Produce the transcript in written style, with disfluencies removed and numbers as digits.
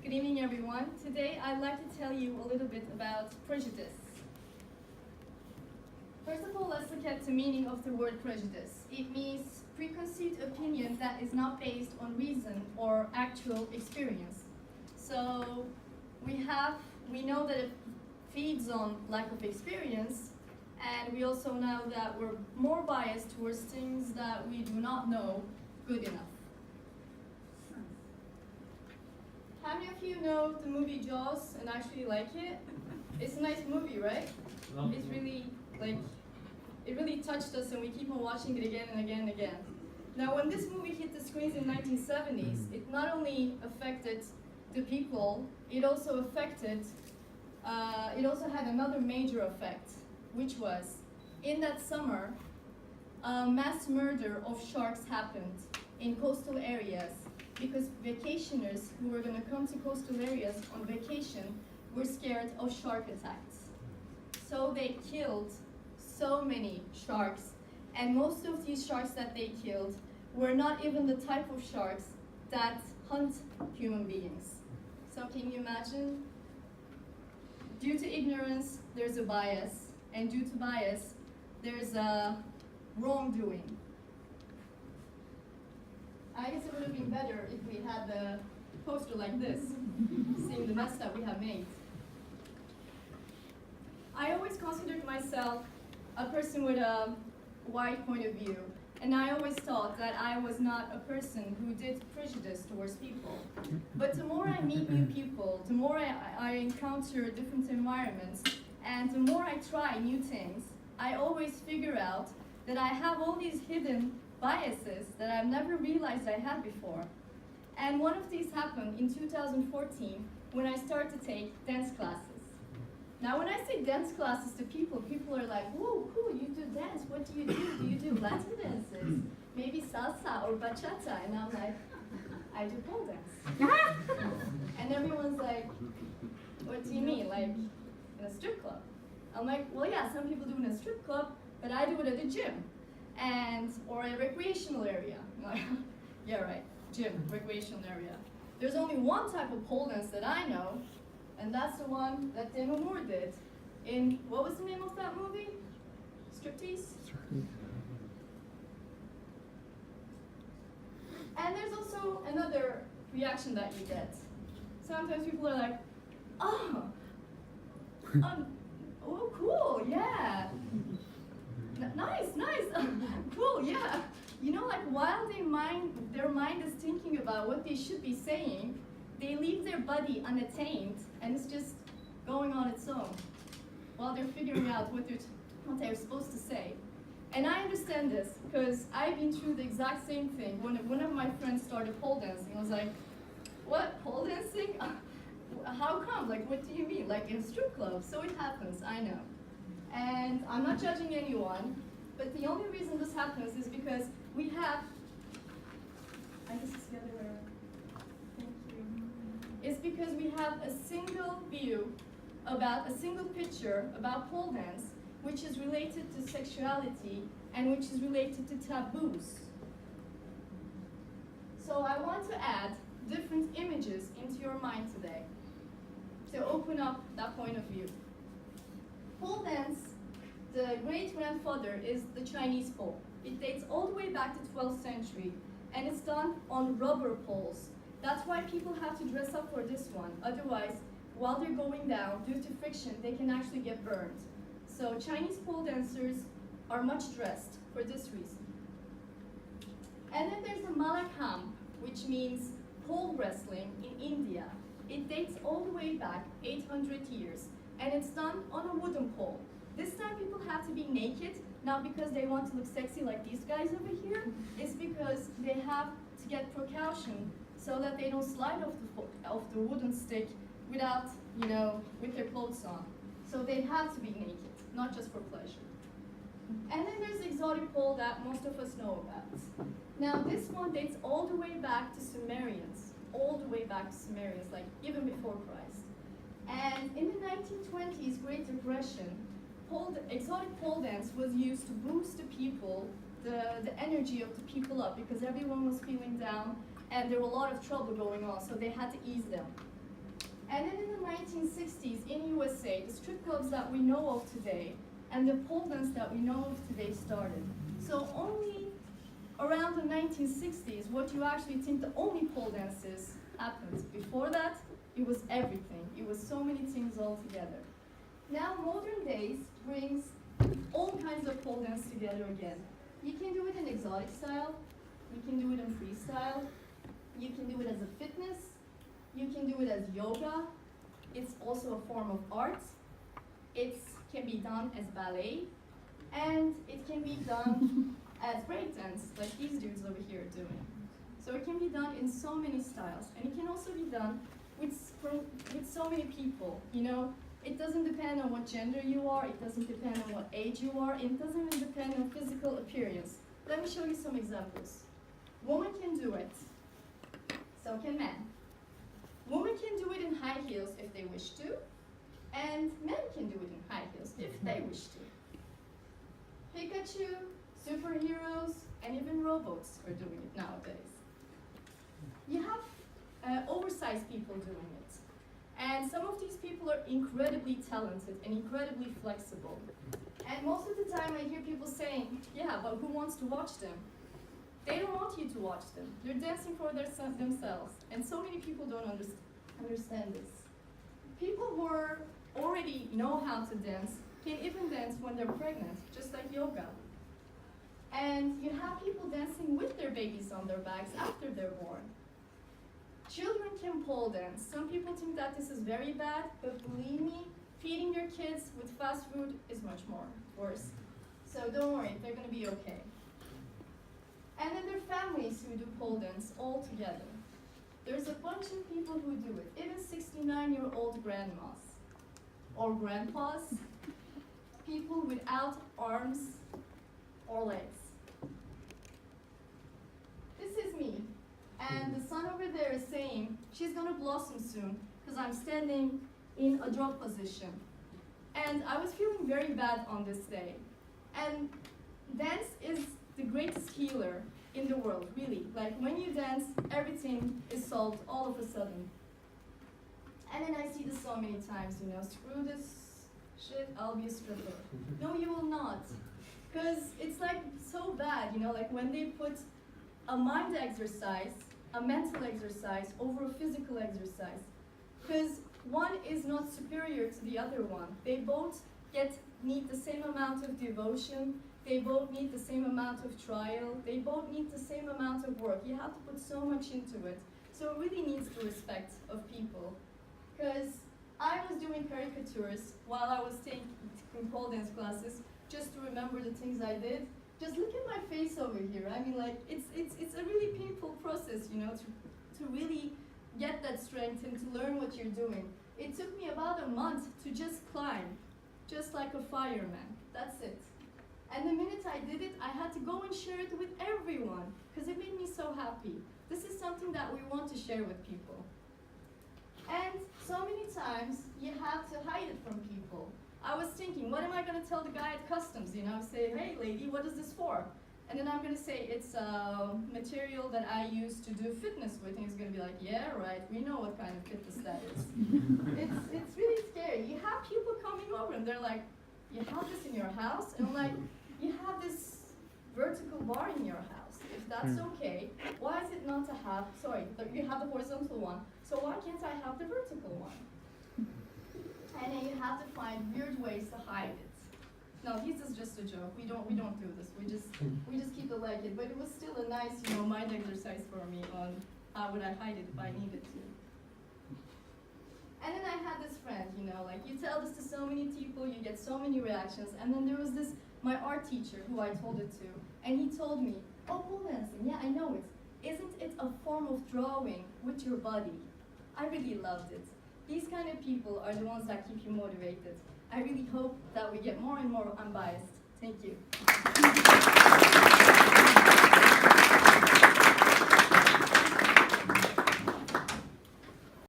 Good evening, everyone. Today, I'd like to tell you a little bit about prejudice. First of all, let's look at the meaning of the word prejudice. It means preconceived opinion that is not based on reason or actual experience. So, we know that it feeds on lack of experience, and we also know that we're more biased towards things that we do not know good enough. How many of you know the movie Jaws and actually like it? It's a nice movie, right? It's really, it really touched us and we keep on watching it again and again and again. Now, when this movie hit the screens in 1970s, it not only affected the people, it also had another major effect, which was, in that summer, a mass murder of sharks happened in coastal areas because vacationers who were going to come to coastal areas on vacation were scared of shark attacks. So they killed so many sharks, and most of these sharks that they killed were not even the type of sharks that hunt human beings. So can you imagine? Due to ignorance, there's a bias, and due to bias, there's a wrongdoing. I guess it would have been better if we had the poster like this, seeing the mess that we have made. I always considered myself a person with a wide point of view, and I always thought that I was not a person who did prejudice towards people. But the more I meet new people, the more I encounter different environments, and the more I try new things, I always figure out that I have all these hidden biases that I've never realized I had before. And one of these happened in 2014 when I started to take dance classes. Now, when I say dance classes to people are like, whoa, cool, you do dance. What do you do? Do you do Latin dances? Maybe salsa or bachata? And I'm like, I do pole dance. And everyone's like, what do you mean? Like, in a strip club? I'm like, well, yeah, some people do it in a strip club, but I do it at a gym. Or a recreational area. Yeah, right, gym, recreational area. There's only one type of pole dance that I know, and that's the one that Demi Moore did in, what was the name of that movie? Striptease? And there's also another reaction that you get. Sometimes people are like, oh, oh cool, yeah. Nice, cool, yeah. You know, like while their mind is thinking about what they should be saying, they leave their body unattained, and it's just going on its own while they're figuring out what they're supposed to say. And I understand this because I've been through the exact same thing. When one of my friends started pole dancing, I was like, what, pole dancing? How come? Like, what do you mean? Like in a strip club? So it happens, I know. And I'm not judging anyone, but the only reason this happens is because we have, I guess it's the other way around. Thank you. It's because we have a single view about, a single picture about pole dance, which is related to sexuality and which is related to taboos. So I want to add different images into your mind today to open up that point of view. Pole dance, the great-grandfather is the Chinese pole. It dates all the way back to 12th century, and it's done on rubber poles. That's why people have to dress up for this one. Otherwise, while they're going down, due to friction, they can actually get burned. So Chinese pole dancers are much dressed for this reason. And then there's the Malakham, which means pole wrestling in India. It dates all the way back 800 years. And it's done on a wooden pole. This time people have to be naked, not because they want to look sexy like these guys over here. It's because they have to get precaution so that they don't slide off the wooden stick without, with their clothes on. So they have to be naked, not just for pleasure. And then there's the exotic pole that most of us know about. Now this one dates all the way back to Sumerians, like even before Christ. And in the 1920s Great Depression, exotic pole dance was used to boost the people, the energy of the people up, because everyone was feeling down and there were a lot of trouble going on, so they had to ease them. And then in the 1960s in USA, the strip clubs that we know of today and the pole dance that we know of today started. So only around the 1960s, what you actually think the only pole dances happened. Before that, it was everything. It was so many things all together. Now modern days brings all kinds of pole dance together again. You can do it in exotic style, you can do it in freestyle, you can do it as a fitness, you can do it as yoga, it's also a form of art, it can be done as ballet, and it can be done as breakdance, like these dudes over here are doing. So it can be done in so many styles, and it can also be done with so many people, you know. It doesn't depend on what gender you are, it doesn't depend on what age you are, it doesn't even depend on physical appearance. Let me show you some examples. Women can do it, so can men. Women can do it in high heels if they wish to, and men can do it in high heels if they wish to. Pikachu, superheroes, and even robots are doing it nowadays. You have oversized people doing it. And some of these people are incredibly talented and incredibly flexible. And most of the time I hear people saying, yeah, but who wants to watch them? They don't want you to watch them. They're dancing for themselves. And so many people don't understand this. People who already know how to dance can even dance when they're pregnant, just like yoga. And you have people dancing with their babies on their backs after they're born. Children can pole dance. Some people think that this is very bad, but believe me, feeding your kids with fast food is much worse. So don't worry, they're going to be okay. And then there are families who do pole dance all together. There's a bunch of people who do it, even 69-year-old grandmas or grandpas, people without arms or legs. This is me. And the sun over there is saying, she's going to blossom soon, because I'm standing in a drop position. And I was feeling very bad on this day. And dance is the greatest healer in the world, really. Like, when you dance, everything is solved all of a sudden. And then I see this so many times, you know, screw this shit, I'll be a stripper. No, you will not. Because it's like so bad, you know, like when they put a mind exercise, a mental exercise over a physical exercise. Because one is not superior to the other one. They both need the same amount of devotion, they both need the same amount of trial, they both need the same amount of work. You have to put so much into it. So it really needs the respect of people. Because I was doing caricatures while I was taking pole dance classes, just to remember the things I did. Just look at my face over here. I mean, like, it's a really painful process, you know, to really get that strength and to learn what you're doing. It took me about a month to just climb, just like a fireman. That's it. And the minute I did it, I had to go and share it with everyone, because it made me so happy. This is something that we want to share with people. And so many times, you have to hide it from people. I was thinking, what am I going to tell the guy at customs? You know, say, hey lady, what is this for? And then I'm going to say, it's material that I use to do fitness with. And he's going to be like, yeah, right, we know what kind of fitness that is. It's really scary. You have people coming over and they're like, you have this in your house? And I'm like, you have this vertical bar in your house. If that's okay, why is it not to have, sorry, you have the horizontal one, so why can't I have the vertical one? And then you have to find weird ways to hide it. No, this is just a joke. We don't do this. We just keep it like it. But it was still a nice, you know, mind exercise for me on how would I hide it if I needed to. And then I had this friend, you know, like you tell this to so many people, you get so many reactions. And then there was this, my art teacher who I told it to, and he told me, oh, pole dancing, yeah, I know it. Isn't it a form of drawing with your body? I really loved it. These kind of people are the ones that keep you motivated. I really hope that we get more and more unbiased. Thank you.